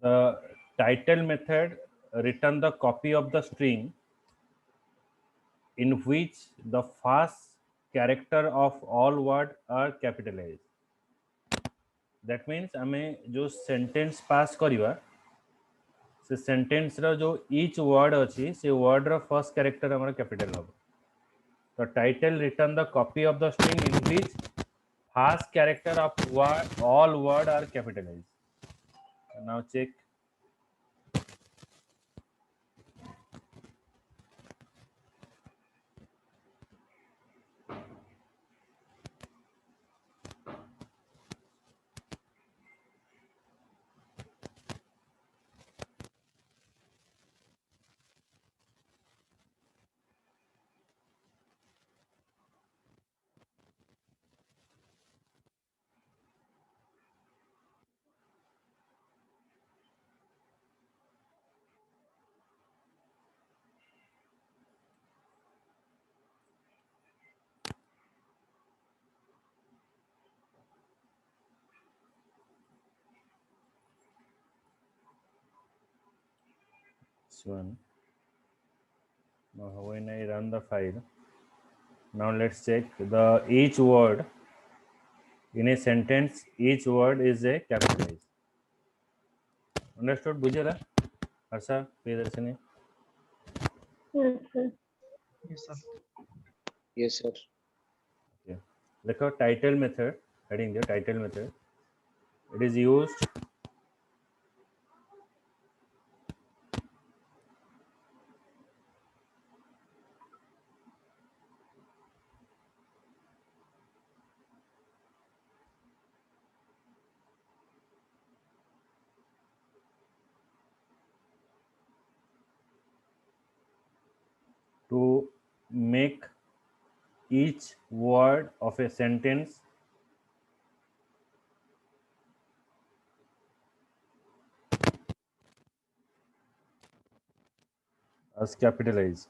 The title method return the copy of the string in which the first character of all word are capitalized. That means आमे जो sentence pass करिवा से sentence रो जो each word अच्छी से word रो first character हमारा capital होगा. The title return the copy of the string in which first character of word all word are capitalized. Now check. This one. Now when I run the file, now let's check the each word in a sentence. Each word is a capitalized. Understood? बुझेला? Harsha, Priyadarshini. Yes, sir. Yes, sir. Yes, sir. Okay. देखो title method. Heading the title method. It is used to make each word of a sentence as capitalized.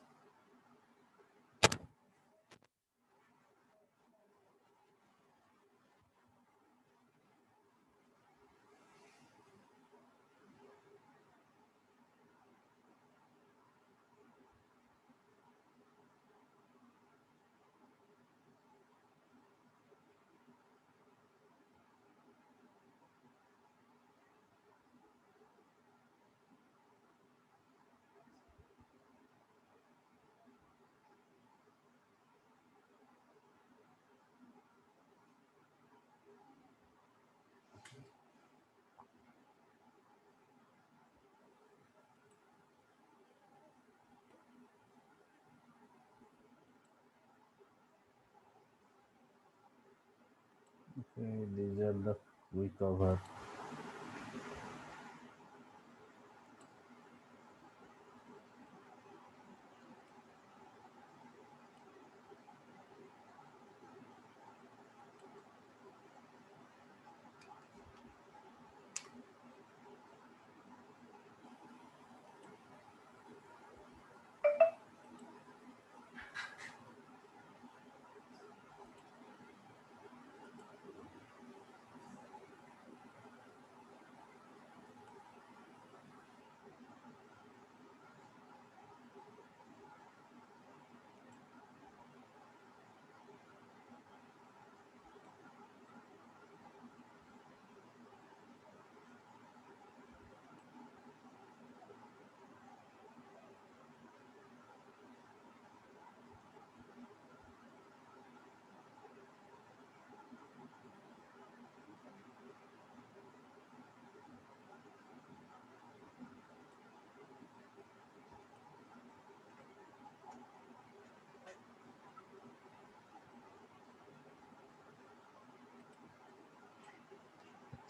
Okay, these are the we cover.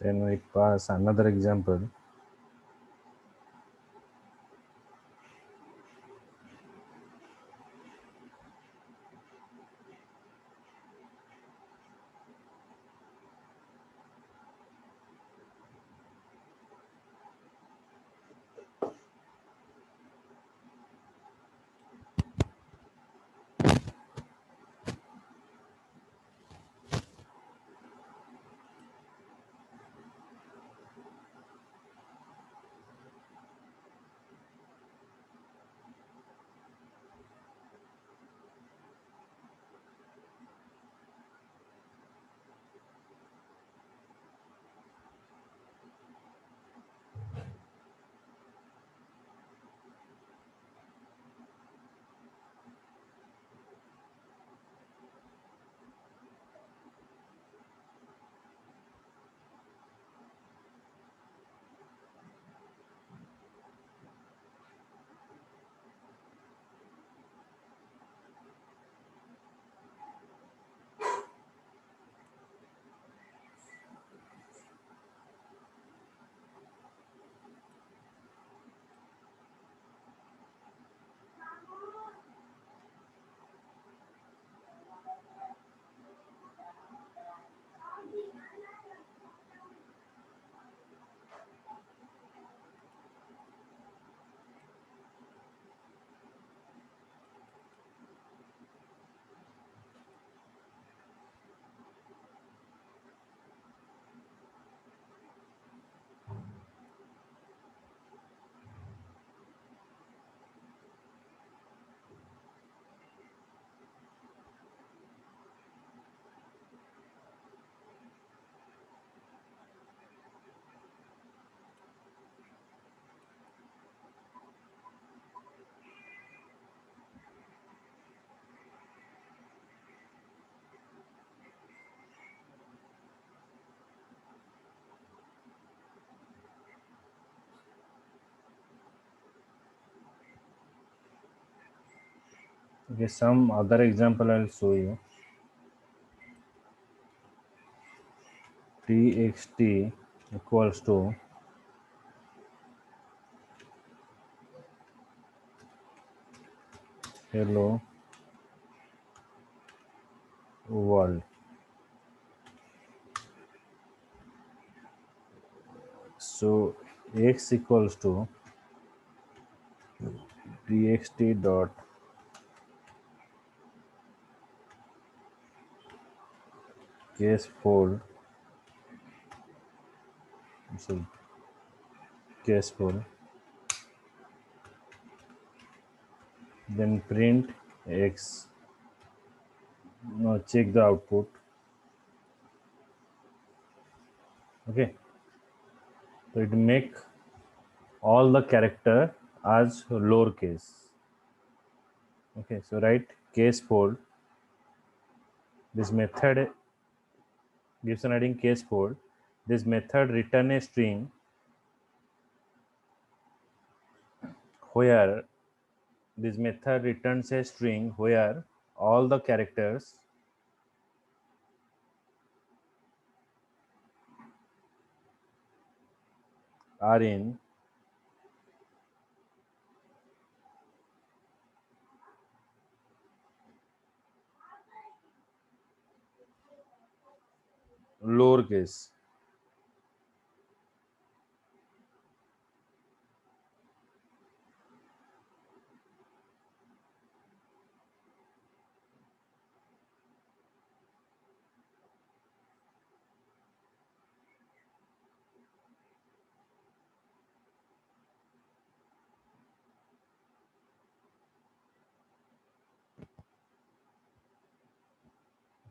Then we pass another example. Okay, some other example I'll show you. Txt equals to hello world. So x equals to txt dot case fold, so case fold, then print x. Now check the output. Okay, so it make all the character as lowercase. Okay, so write case fold. This method gives an adding case fold. This method return a string where this method returns a string where all the characters are in lowercase.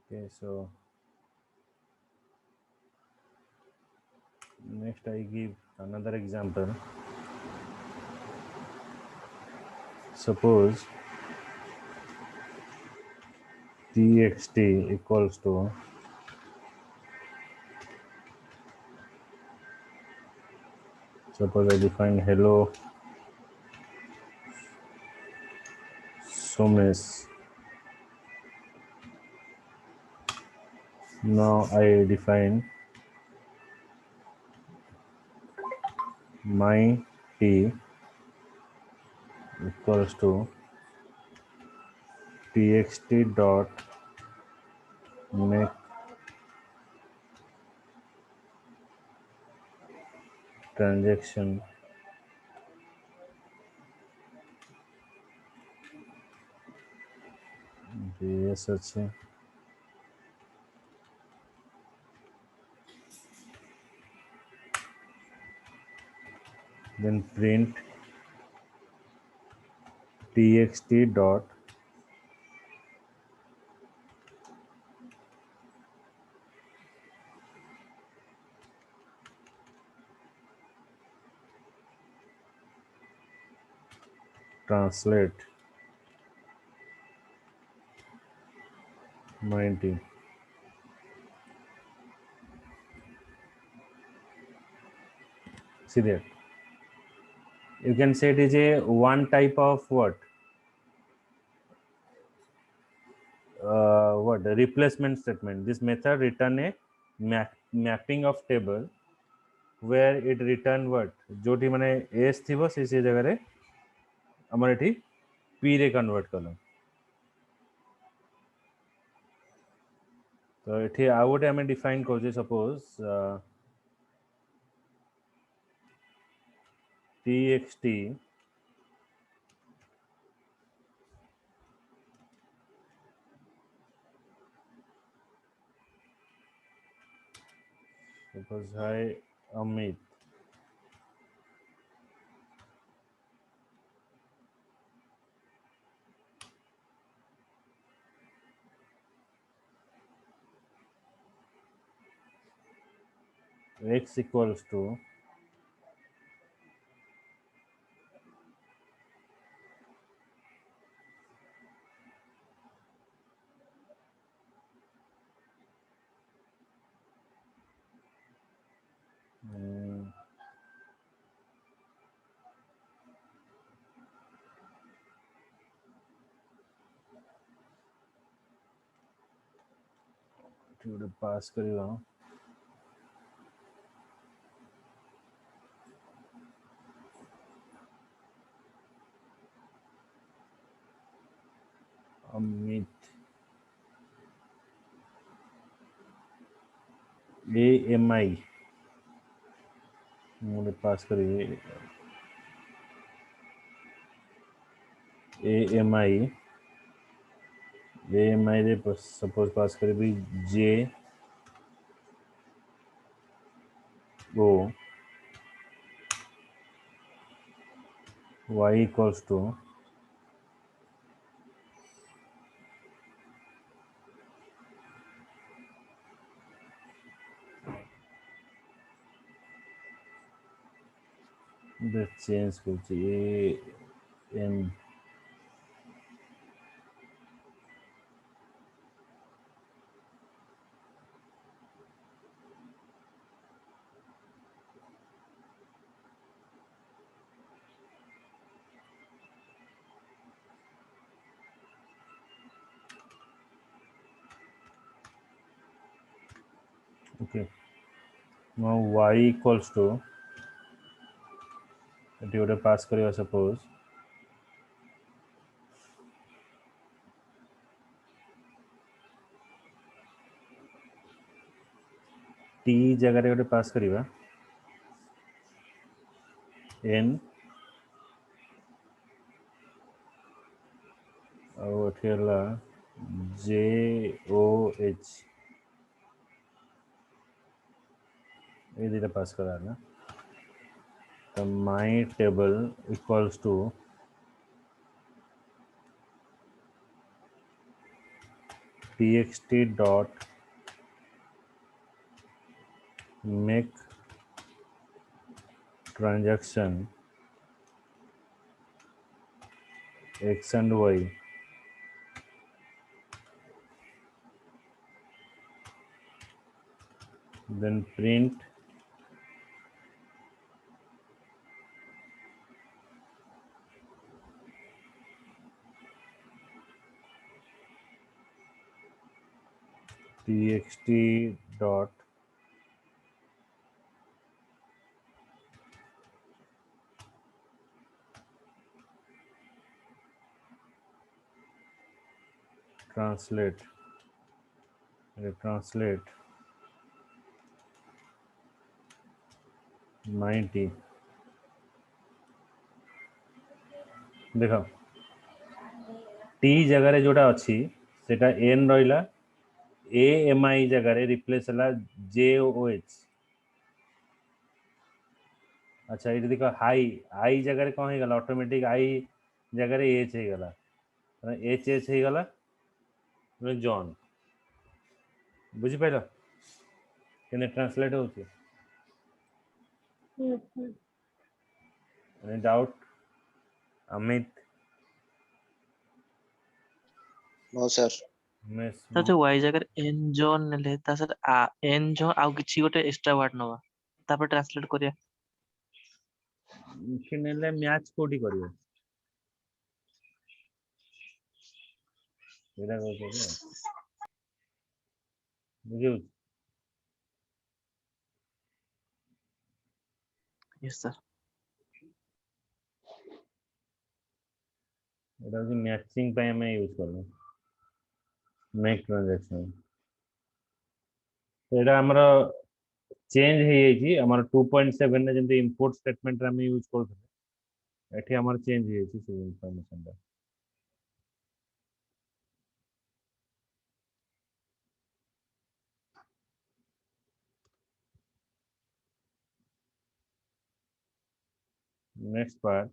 Okay, so next I give another example. Suppose txt equals to suppose I define hello Somesh. Now I define my t equals to txt dot make transaction yes আছে then print txt dot translate my t. See there, you can say it is a one type of what replacement statement. This method return a mapping of table where it return what जोटी माने s थिबो से जगह रे हमर एठी p रे convert कलो तो एठी आ गोटे हमें डिफाइन करजे suppose txt suppose hi Amit x equals to um, ଗୋଟେ ପାସ୍ କରିବା अमित AMI ଗୋଟେ ପାସ୍ କରିବି AMI रे सपोज पास करी JO y equals to the change करছি AM okay now y equals to ଏଠି ଗୋଟେ ପାସ୍ କରିବା ସପୋଜ t ଜାଗାରେ ଗୋଟେ ପାସ୍ କରିବା n ଆଉ ଏଠି ହେଲା JOH ये दुटा पास करा ना तो my table equals to txt dot make transaction x and y then print txt dot translate translate 90 देखो t जगह जोटा अच्छी सेटा n रहा AMI जगह रिप्लेस है JOH अच्छा ये देखो हाई आई जगह कौन हो गला ऑटोमेटिक आई जगह एच हो गला एच एच हो गला जॉन बुझी पाइल के ट्रांसलेट होची Yes, sir. any doubt Amit No, sir. Miss ତ ଯୋଉ y ଜାଗାରେ n ଜୋନ୍ ନେଲେ ତା ସହିତ n ଜୋନ୍ ଆଉ କିଛି ଗୋଟେ ଏକ୍ସଟ୍ରା ୱାର୍ଡ ନବା ତାପରେ ଟ୍ରାନ୍ସଲେଟ କରିବା कि नेले मैच कोडी करियो एरा कहतो जे बुझियो यस सर एरा जे मैचिंग पे हमें यूज करलो मेक ट्रांजैक्शन तो एरा हमरा चेंज हे छी हमर 2.7 ने जंते इंपोर्ट स्टेटमेंट रे हम यूज करथले एठी हमर चेंज हे छी से इंफॉर्मेशन दा next part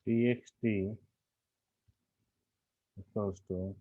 txt equals to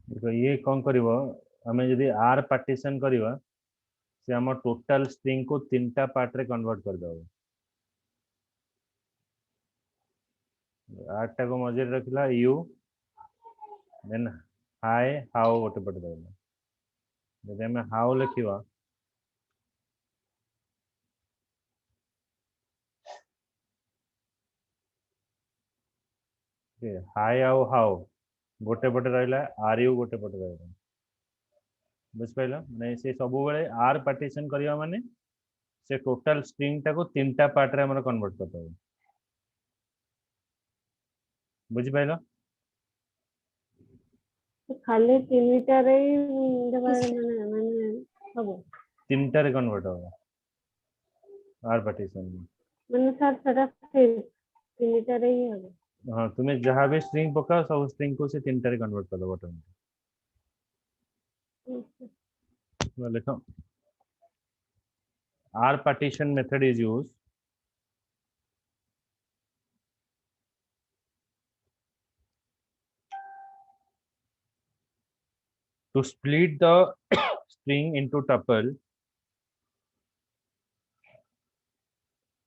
देखो ये कौन करिवो हमें यदि आर पार्टीशन करिवा से हम टोटल स्ट्रिंग को तीनटा पार्ट रे कन्वर्ट कर दो आर टा को मजे रखला यू देन हाय हाउ गोटे पट देला जदि हमें हाउ लिखिवा हाय आउ हाउ गोटे पटे रहिला आर यू गोटे पटे रहिला बुझ पाइल माने से सब बेले आर पार्टीशन करिवा माने से टोटल स्ट्रिंग टा को तीनटा पार्ट रे हमर कन्वर्ट कर दो बुझ पाइल खाली ତିନିଟାରେ ହିଁ ଦେବା ମାନେ ହବ तीनटा रे कन्वर्ट हो आर पार्टीशन ମାନେ ସାର୍ ସେଟା ତିନିଟାରେ ହିଁ ହବ हाँ तुम्हें जहाँ भी स्ट्रिंग पकाओ सब स्ट्रिंग को से तीनटा रे कन्वर्ट कर दो ऑटोमेटिक लिखो R partition method is used to split the string into tuple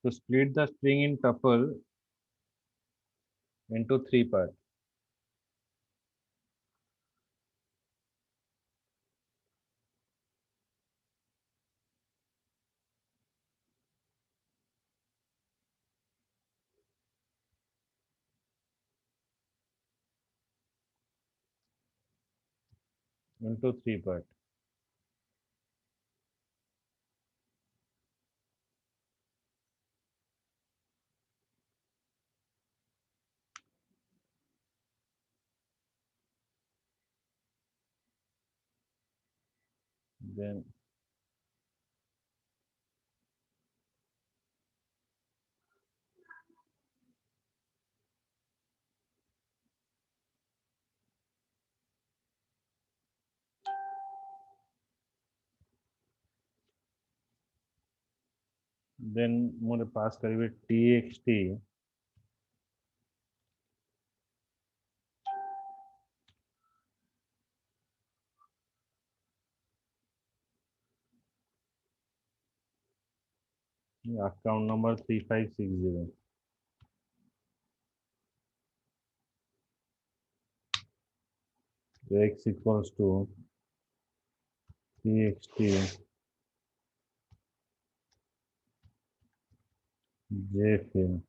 to split the string in tuple into three parts into three parts then मुझे पास करिए txt account number 3560 x equals to txt jfill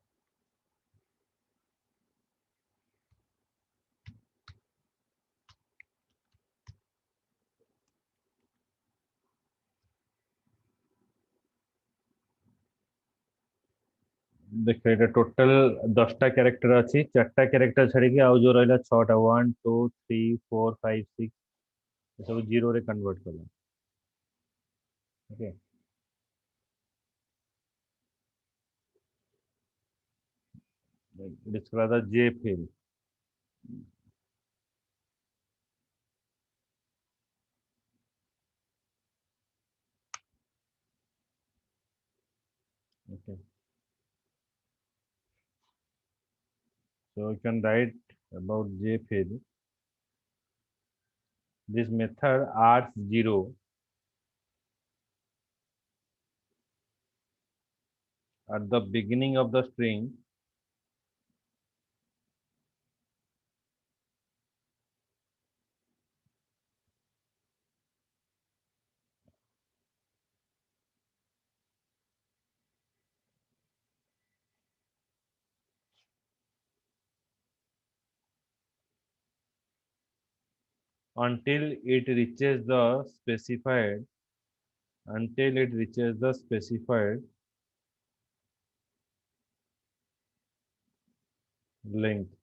देखो ये total 10टा character अच्छी 4टा character छाड़ी आउ जो रहा 6टा 1 2 3 4 5 6 सब जीरो रे कन्वर्ट कर okay describe the jfill okay so you can write about jfill this method args0 at the beginning of the string until it reaches the specified length.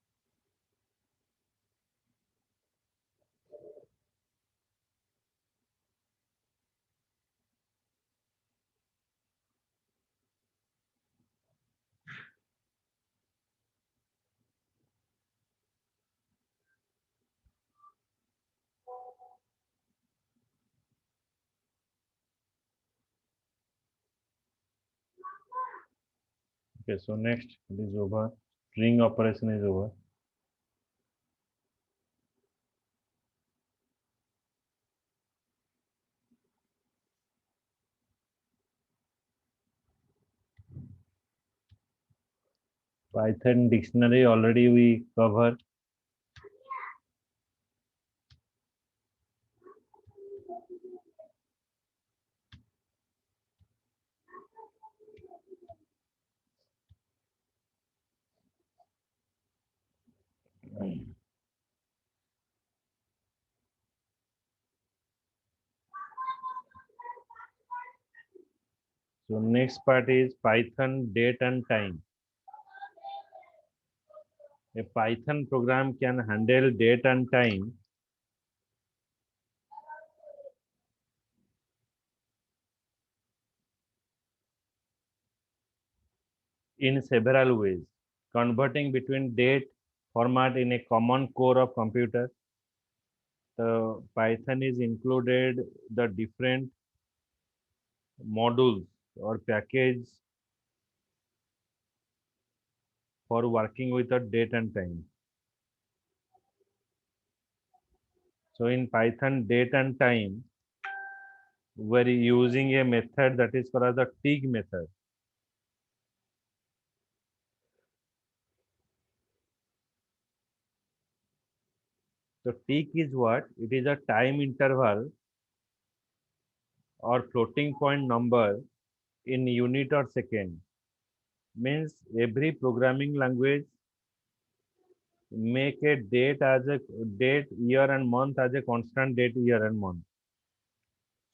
Okay, so next it is over. String operation is over. Python dictionary already we cover. So next part is Python date and time. A Python program can handle date and time in several ways, converting between date format in a common core of computer. The Python is included the different modules or package for working with the date and time. So in Python date and time, we're using a method that is called as the tick method. So tick is what? It is a time interval or floating point number in unit or second. Means every programming language make a date as a date, year and month as a constant date, year and month.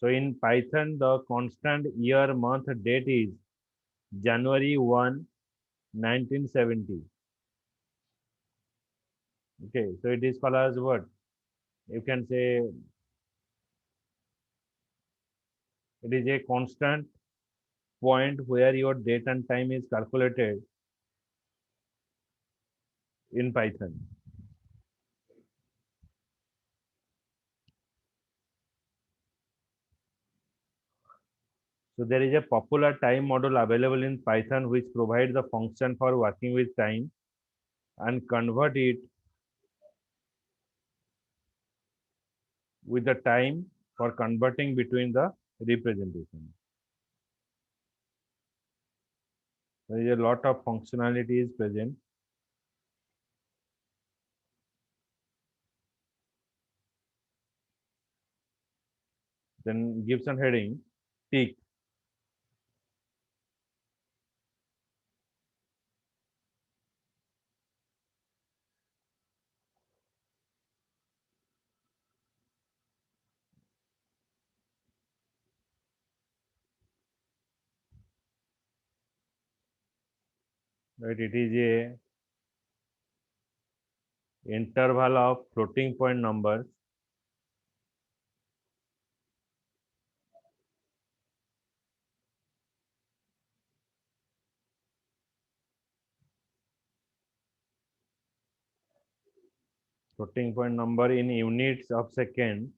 So in Python, the constant year, month, date is January 1, 1970. Okay, so it is called as what? You can say it is a constant point where your date and time is calculated in Python. So there is a popular time model available in Python which provides the function for working with time and convert it with the time for converting between the representation. There is a lot of functionality is present. Then gives an heading, tick. Right, it is a interval of floating point numbers floating point number in units of second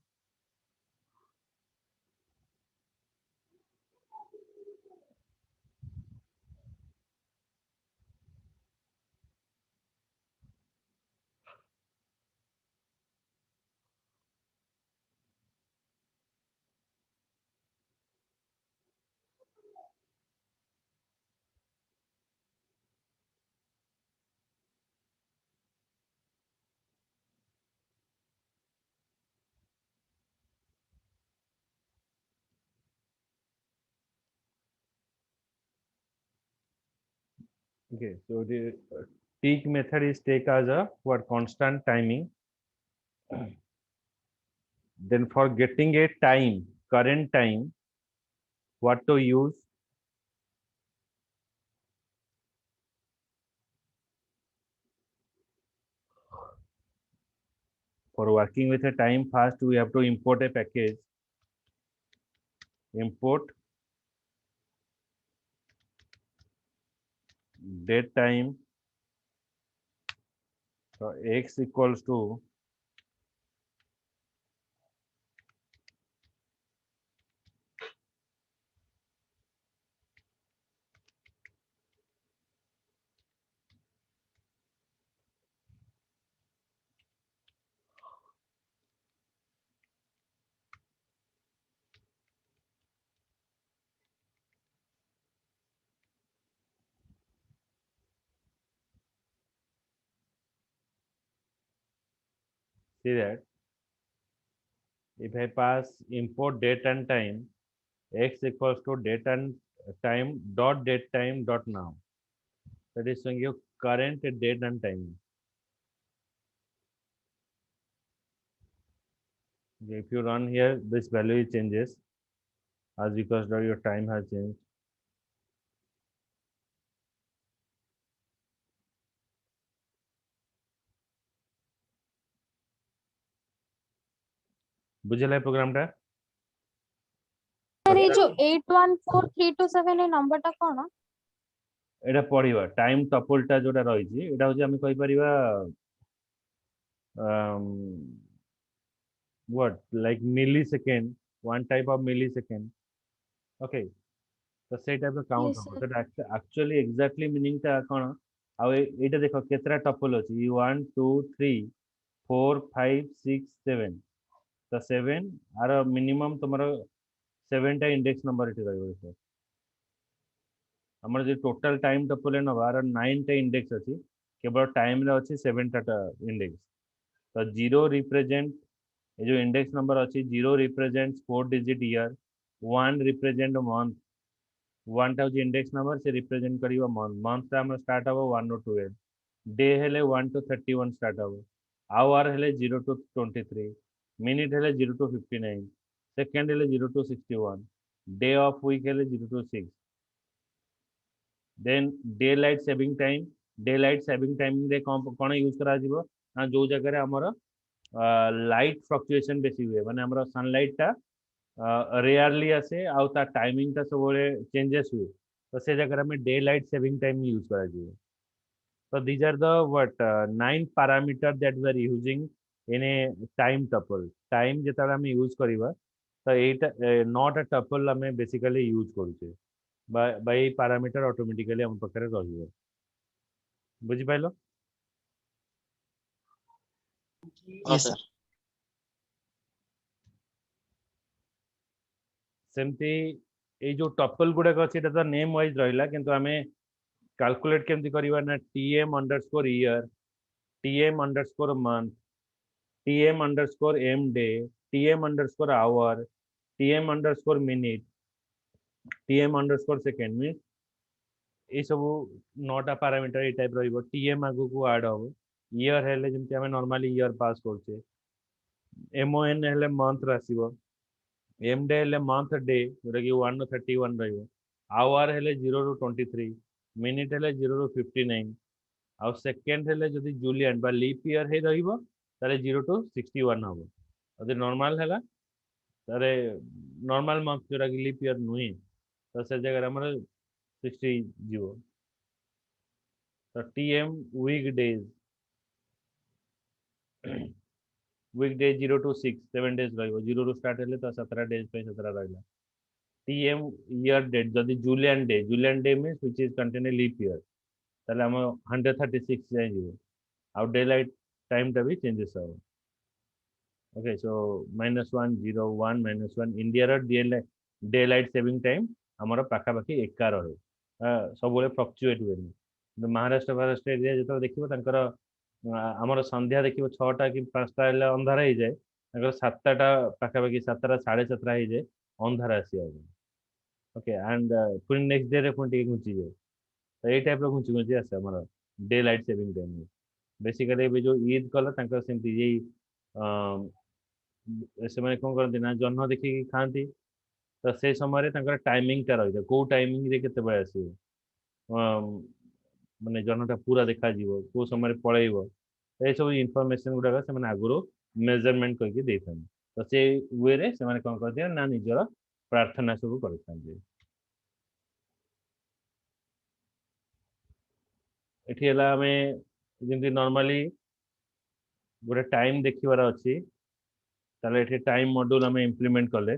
Okay, so the TEEC method is take as a what constant timing. Then for getting a time, current time, what to use? For working with a time, first we have to import a package. Import date time. So x equals to see that if I pass import date and time, x equals to date and time dot date time dot now. That is showing you current date and time. If you run here, this value changes as because your time has changed. बुझेला प्रोग्रामटा sir ये जो 814327 ए नंबरटा कोन एटा पढ़िबा time टपलटा जोटा रहिछि एटा होछि हामी कहि परिबा what like millisecond, one type of millisecond. Okay, तो से टाइप का काउंट Yes, हो sir. तो एक्चुअली एग्जैक्टली मीनिंग ता कोन आ एटा देखो केतरा टपल अछि 1 2 3 4 5 6 7 तो 7 आर मिनिमम तुमरो 7 टा इंडेक्स नंबर इटे रहइबो सर हमर जे टोटल टाइम टपल न बार 9 टा इंडेक्स अछि केवल टाइम रे अछि 7 टा इंडेक्स तो 0 रिप्रेजेंट ये जो इंडेक्स नंबर अच्छी 0 represents 4 digit year 1 represent month 1 टा इंडेक्स नंबर से रिप्रेजेंट करियो मंथ मंथ रे हम स्टार्ट हबो 1 टू 12 डे हेले 1 टू 31 स्टार्ट हबो आवर हेले 0 टू 23 मिनिट हेले 0 टू 59 सेकंड हेले 0 टू 61 डे ऑफ वीक हेले 0 to 6 then daylight saving time रे कोन यूज करा जिवो ना जो जगह रे हमर लाइट फ्लक्चुएशन बेसी हुए माने हमर सनलाइट टा रेयरली आसे आउ ता टाइमिंग ता सब चेंजेस हुए तो से जगह में day light saving time use करा जिवो so these are the what 9 parameter that we are using in a time tuple time जेतबे हम यूज करिबा तो एटा नॉट अ टपल हमें बेसिकली यूज करूचे बाय पैरामीटर ऑटोमेटिकली हम पकरे रहिबो बुझि पाइलो हाँ Yes, sir. सर सेमती ए जो टपल गुडा अछि एटा तो नेम वाइज रहिला किंतु हमें कैलकुलेट केमती करिबा ना tm underscore year tm underscore month tm underscore m day tm underscore hour tm underscore minute tm underscore second में ए सब नोटा पैरामीटर ए टाइप रहिबो tm आगु को ऐड हो ईयर हेले जेमती हमें नॉर्मली ईयर पास करछे mon हेले मंथ रासिबो m डे हेले मंथ डे जोटा कि 1 टू 31 रहिबो आवर हेले 0 टू 23 मिनिट हेले 0 टू 59 आउ सेकेंड हेले जदि जूलियन बा लीप ईयर हे रहिबो ताले 0 टू 61 हबो जदि नॉर्मल हेला तारे नॉर्मल मंथ जोटा कि लीप ईयर नुई तो से जगह हमर 60 जीवो तो tm week days weekday 0 to 6 7 days रहिबो 0 ରୁ स्टार्ट हेले तो 17 डेज पे 17 रहला tm ईयर डेट जदि Julian day means which is contain a leap year ताले हम 136 जाय जीवो आउ डे लाइट टाइम टा भी चेंजेस हो ओके सो -1 0 1 -1 इंडिया रो डे लाइट सेविंग टाइम हमर पाखा पाखी एका रहे सब बेले फ्लक्चुएट हुए महाराष्ट्र एरिया जो देखिबो तांकर आमर संध्या देखिए 6टा कि 5टा अंधार हो जाए 7टा पाखापाखि 7टा 7:30 हो जाए अंधार आसी ओके एंड पुणी नेक्स्ट डे रे पुणी घुंची जाए तो ये टाइप रो घुंची घुंची आसे हमर day light saving time basically भी जो ईद कला तांकर सेमती ये से माने कोन करते ना जन्म देखि खांती तो से समय तांकर टाइमिंग टा रही को टाइमिंग रे केते बय आसी माने जन्मटा पूरा देखा जीवो को समय पळेइबो ए सब इनफॉरमेशन गुडा से माने आगुरो मेजरमेंट करके देथन तो से वे रे से माने कोन करते ना निजर प्रार्थना सब करथान एठी हला हमें जेमती नॉर्मली गोटे टाइम देखिबार अछि ताले एठी टाइम मॉड्यूल हमें इंप्लीमेंट करले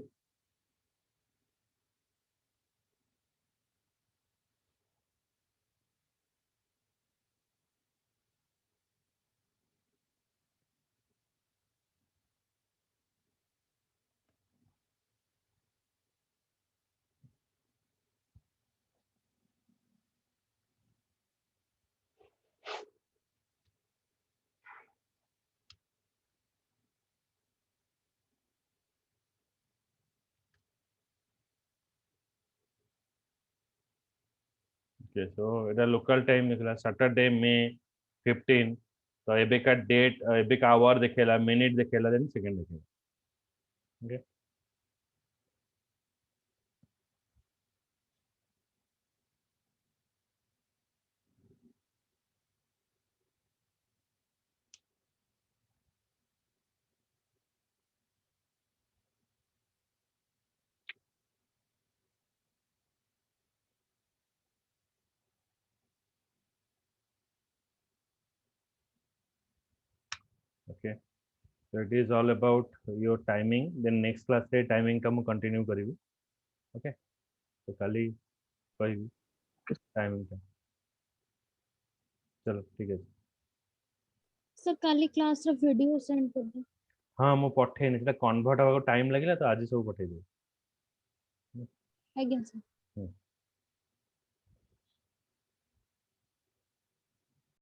ओके सो एटा लोकल टाइम निकला सैटरडे में 15 तो एबे का डेट एबे का आवर देखेला मिनट देखेला देन सेकंड देखेला okay okay so it is all about your timing then next class रे टाइमिंग का मु कंटिन्यू करिवि ओके तो खाली कहिवि टाइमिंग का चलो ठीक है सर काली क्लास रो वीडियो सेंड कर दो हाँ मु पठेनी सेटा कन्वर्ट होगा टाइम लागिला तो आज सब पठेइ दे आज्ञा सर